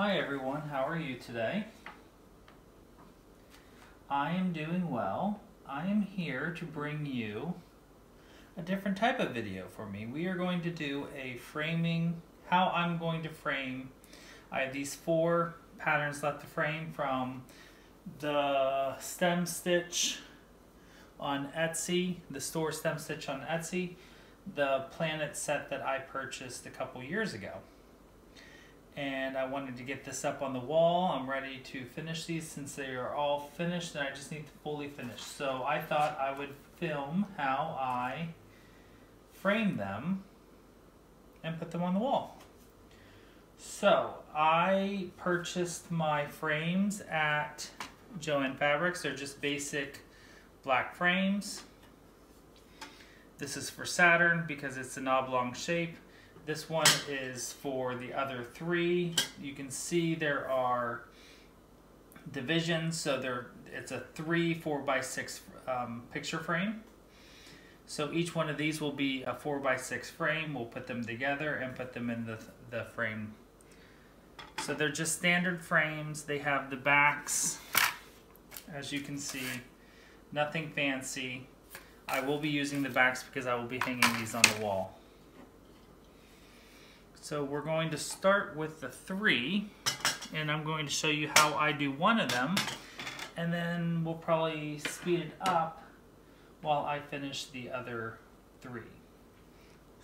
Hi everyone, how are you today? I am doing well. I am here to bring you a different type of video for me. We are going to do a framing, how I'm going to frame. I have these 4 patterns left to frame from the StemStitch on Etsy, the store StemStitch on Etsy, the planet set that I purchased a couple years ago. And I wanted to get this up on the wall. I'm ready to finish these since they are all finished and I just need to fully finish. So I thought I would film how I frame them and put them on the wall. So I purchased my frames at Joann Fabrics. They're just basic black frames. This is for Saturn because it's an oblong shape. This one is for the other 3. You can see there are divisions, so it's a 3 4x6 picture frame. So each one of these will be a 4x6 frame. We'll put them together and put them in the frame. So they're just standard frames. They have the backs, as you can see, nothing fancy. I will be using the backs because I will be hanging these on the wall. So we're going to start with the 3, and I'm going to show you how I do one of them, and then we'll probably speed it up while I finish the other 3.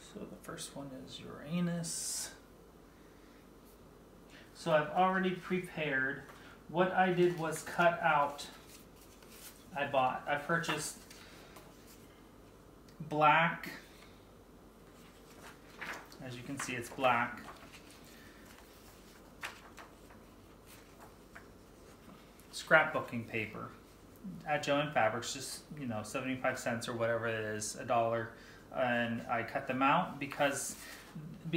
So the first one is Uranus. So I've already prepared. What I did was cut out, I purchased black. As you can see, it's black. Scrapbooking paper at Joann Fabrics, just 75 cents or whatever it is, $1. And I cut them out because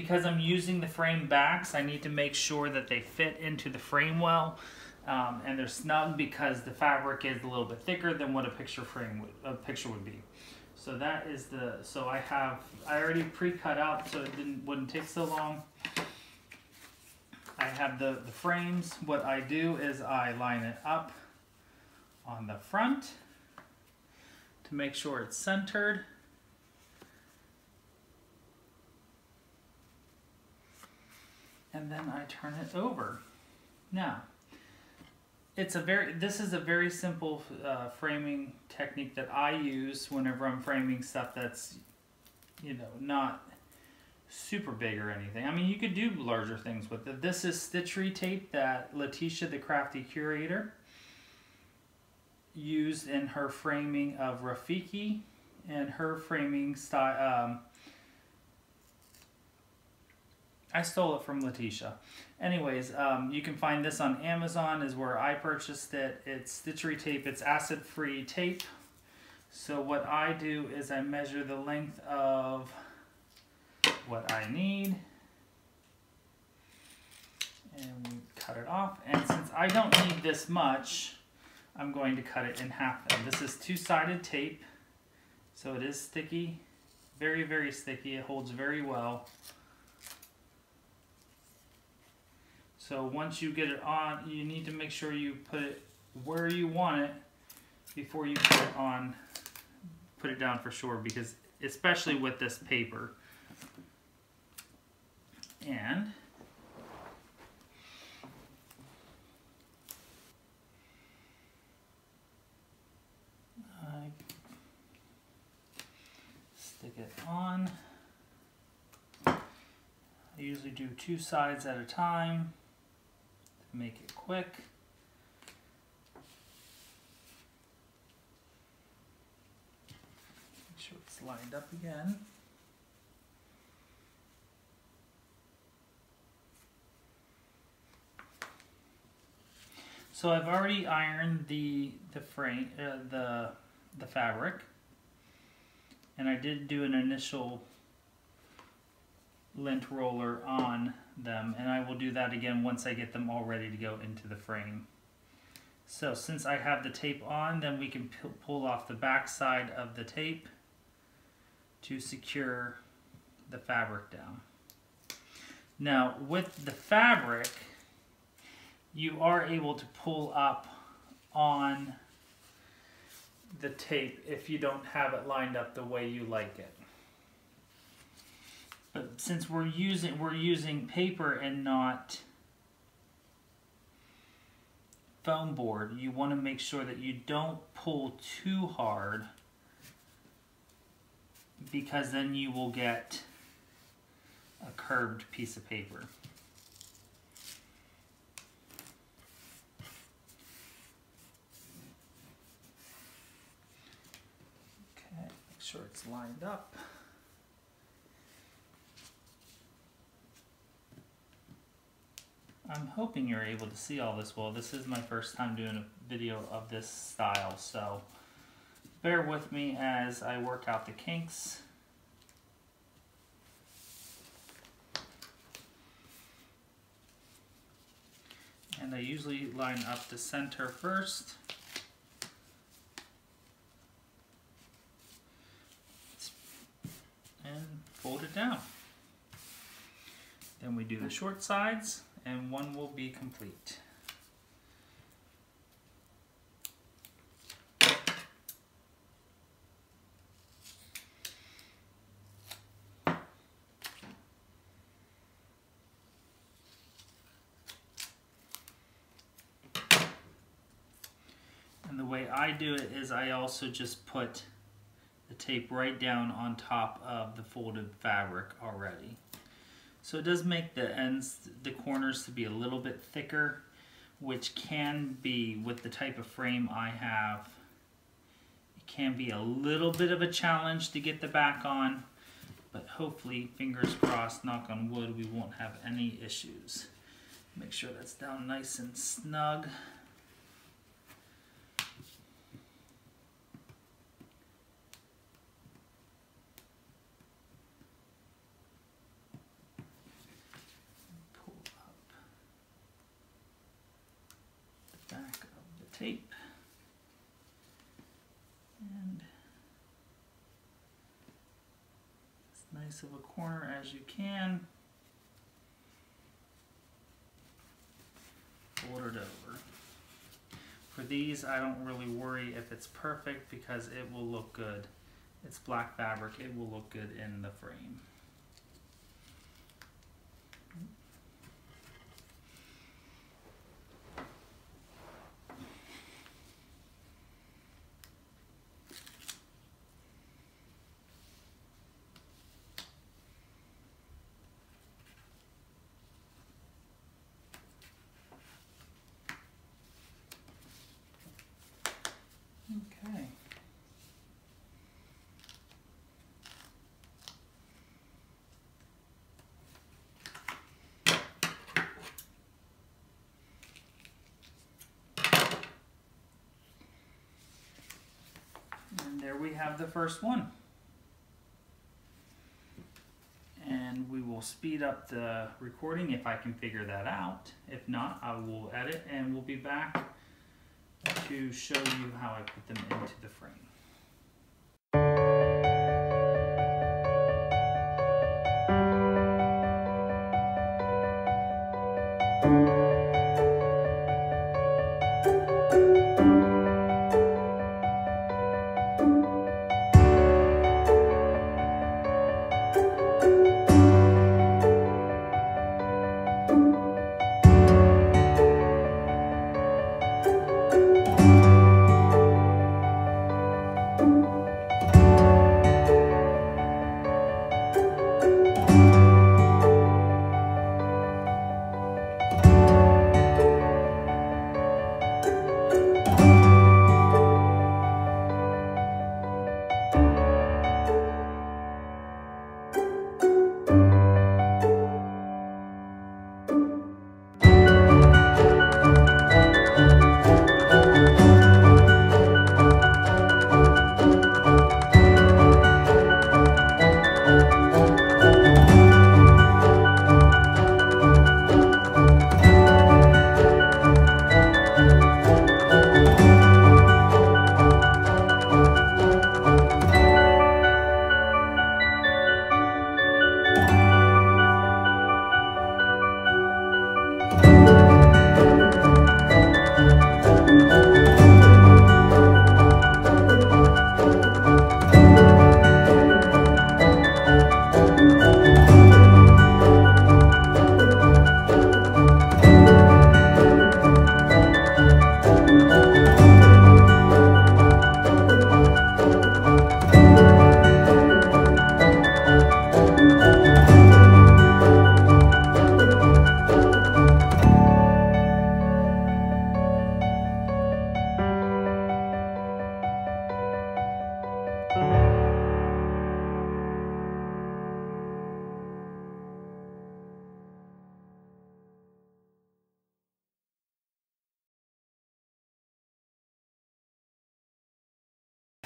I'm using the frame backs. I need to make sure that they fit into the frame well, and they're snug because the fabric is a little bit thicker than what a picture would be. So that is I already pre-cut out so it wouldn't take so long. I have the frames. What I do is I line it up on the front to make sure it's centered. And then I turn it over. Now, this is a very simple framing technique that I use whenever I'm framing stuff that's, not super big or anything. I mean, you could do larger things with it. This is stitchery tape that Letitia, the crafty curator, used in her framing of Rafiki and her framing style. I stole it from Letitia. Anyways, you can find this on Amazon is where I purchased it. It's stitchery tape. It's acid-free tape. So what I do is I measure the length of what I need. And we cut it off. And since I don't need this much, I'm going to cut it in half. And this is 2-sided tape. So it is sticky. Very, very sticky. It holds very well. So once you get it on, you need to make sure you put it where you want it before you put it down for sure, because especially with this paper. And I stick it on. I usually do 2 sides at a time. Make it quick. Make sure it's lined up again. So I've already ironed the frame, the fabric, and I did do an initial lint roller on them, and I will do that again once I get them all ready to go into the frame. So since I have the tape on, then we can pull off the back side of the tape to secure the fabric down. Now with the fabric, you are able to pull up on the tape if you don't have it lined up the way you like it. But since we're using paper and not foam board, you want to make sure that you don't pull too hard, because then you will get a curved piece of paper. Okay, make sure it's lined up. I'm hoping you're able to see all this well. This is my first time doing a video of this style, so bear with me as I work out the kinks. And I usually line up the center first. And fold it down. Then we do the short sides, and one will be complete. And the way I do it is I also just put the tape right down on top of the folded fabric already. So it does make the ends, the corners, to be a little bit thicker, which can be, with the type of frame I have, it can be a little bit of a challenge to get the back on, but hopefully, fingers crossed, knock on wood, we won't have any issues. Make sure that's down nice and snug. Back of the tape, and as nice of a corner as you can. Fold it over. For these, I don't really worry if it's perfect because it will look good. It's black fabric, it will look good in the frame. Okay. And there we have the first one. And we will speed up the recording if I can figure that out. If not, I will edit and we'll be back to show you how I put them into the frame.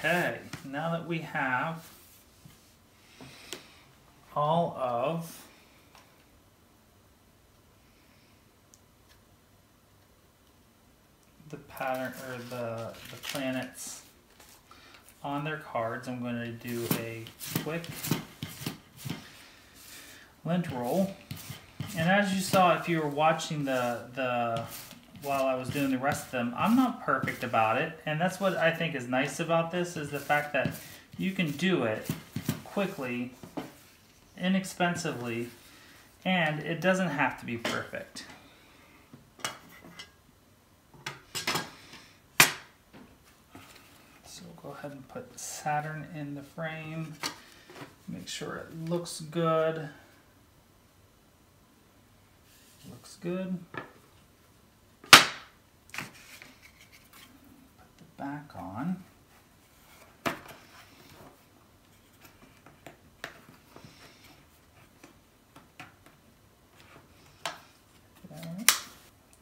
Okay, now that we have all of the pattern or the planets on their cards, I'm going to do a quick lint roll. And as you saw, if you were watching while I was doing the rest of them, I'm not perfect about it, and that's what I think is nice about this, is the fact that you can do it quickly, inexpensively, and it doesn't have to be perfect. So we'll go ahead and put Saturn in the frame, make sure it looks good. Looks good. Back on.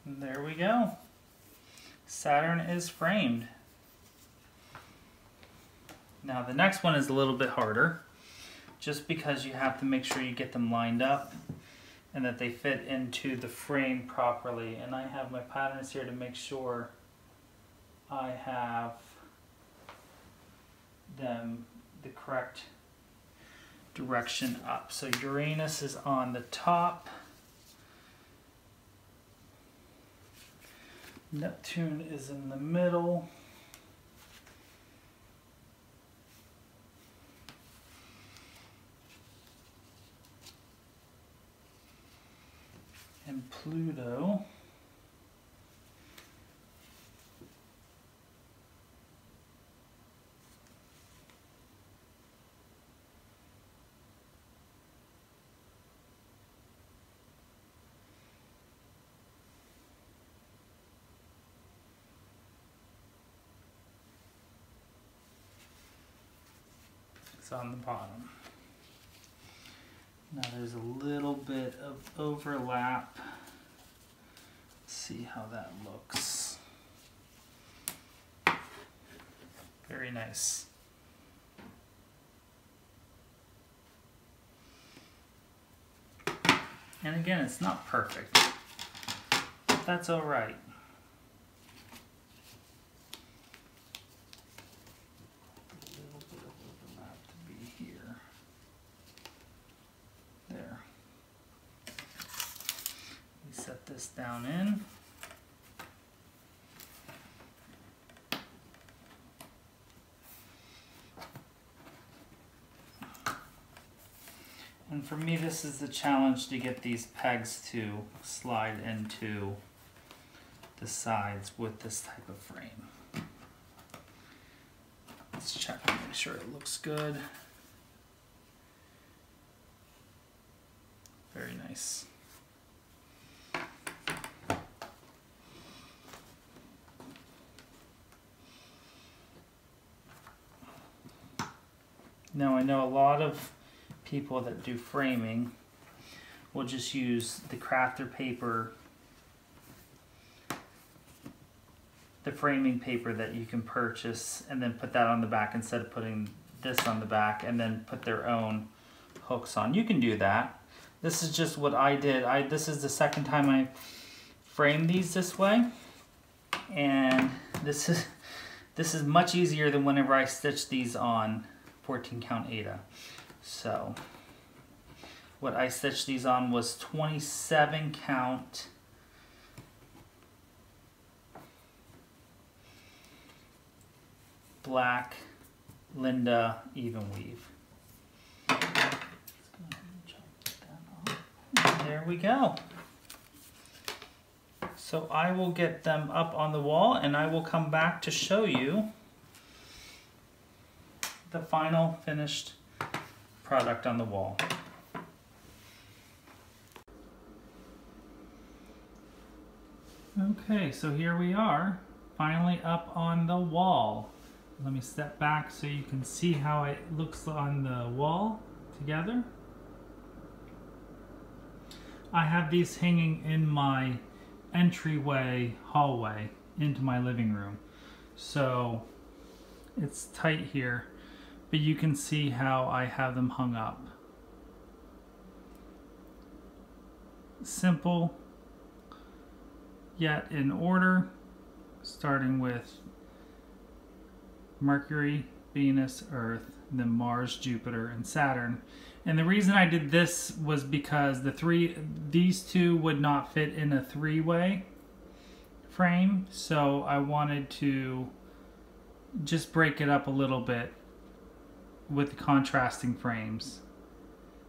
And there we go. Saturn is framed. Now the next one is a little bit harder, just because you have to make sure you get them lined up and that they fit into the frame properly. And I have my patterns here to make sure I have them the correct direction up. So Uranus is on the top. Neptune is in the middle. And Pluto is on the bottom. Now there's a little bit of overlap. Let's see how that looks. Very nice. And again, it's not perfect, but that's all right. A little bit of overlap to be here. There. We set this down in. And for me, this is the challenge, to get these pegs to slide into the sides with this type of frame. Let's check and make sure it looks good. Very nice. Now I know a lot of people that do framing will just use the crafter paper, the framing paper that you can purchase, and then put that on the back instead of putting this on the back, and then put their own hooks on. You can do that. This is just what I did. This is the second time I framed these this way, and this is much easier than whenever I stitched these on 14 count Aida. So what I stitched these on was 27 count black Linda even weave. There we go. So I will get them up on the wall, and I will come back to show you the final finished product on the wall. Okay, so here we are, finally up on the wall. Let me step back so you can see how it looks on the wall together. I have these hanging in my entryway hallway into my living room. So It's tight here, but you can see how I have them hung up. Simple, yet in order, starting with Mercury, Venus, Earth, then Mars, Jupiter, and Saturn. And the reason I did this was because these two would not fit in a three-way frame, so I wanted to just break it up a little bit with the contrasting frames.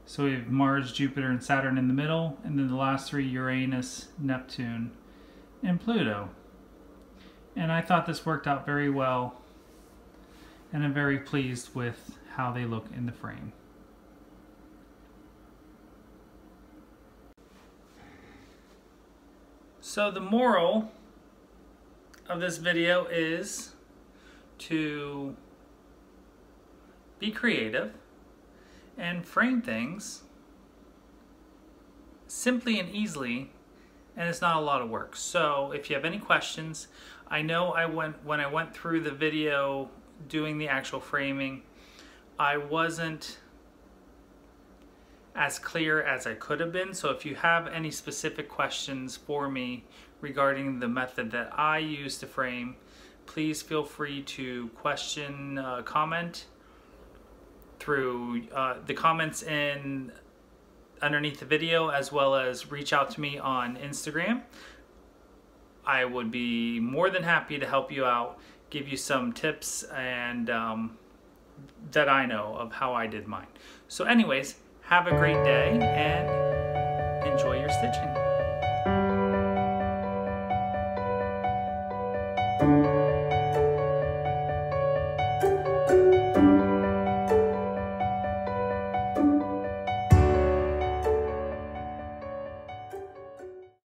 So we have Mars, Jupiter, and Saturn in the middle, and then the last three, Uranus, Neptune, and Pluto. And I thought this worked out very well, and I'm very pleased with how they look in the frame. So the moral of this video is to be creative and frame things simply and easily, and it's not a lot of work. So if you have any questions, I know when I went through the video doing the actual framing, I wasn't as clear as I could have been. So if you have any specific questions for me regarding the method that I use to frame, please feel free to comment through the comments underneath the video, as well as reach out to me on Instagram. I would be more than happy to help you out, give you some tips and that I know of how I did mine. So anyways, have a great day and enjoy your stitching.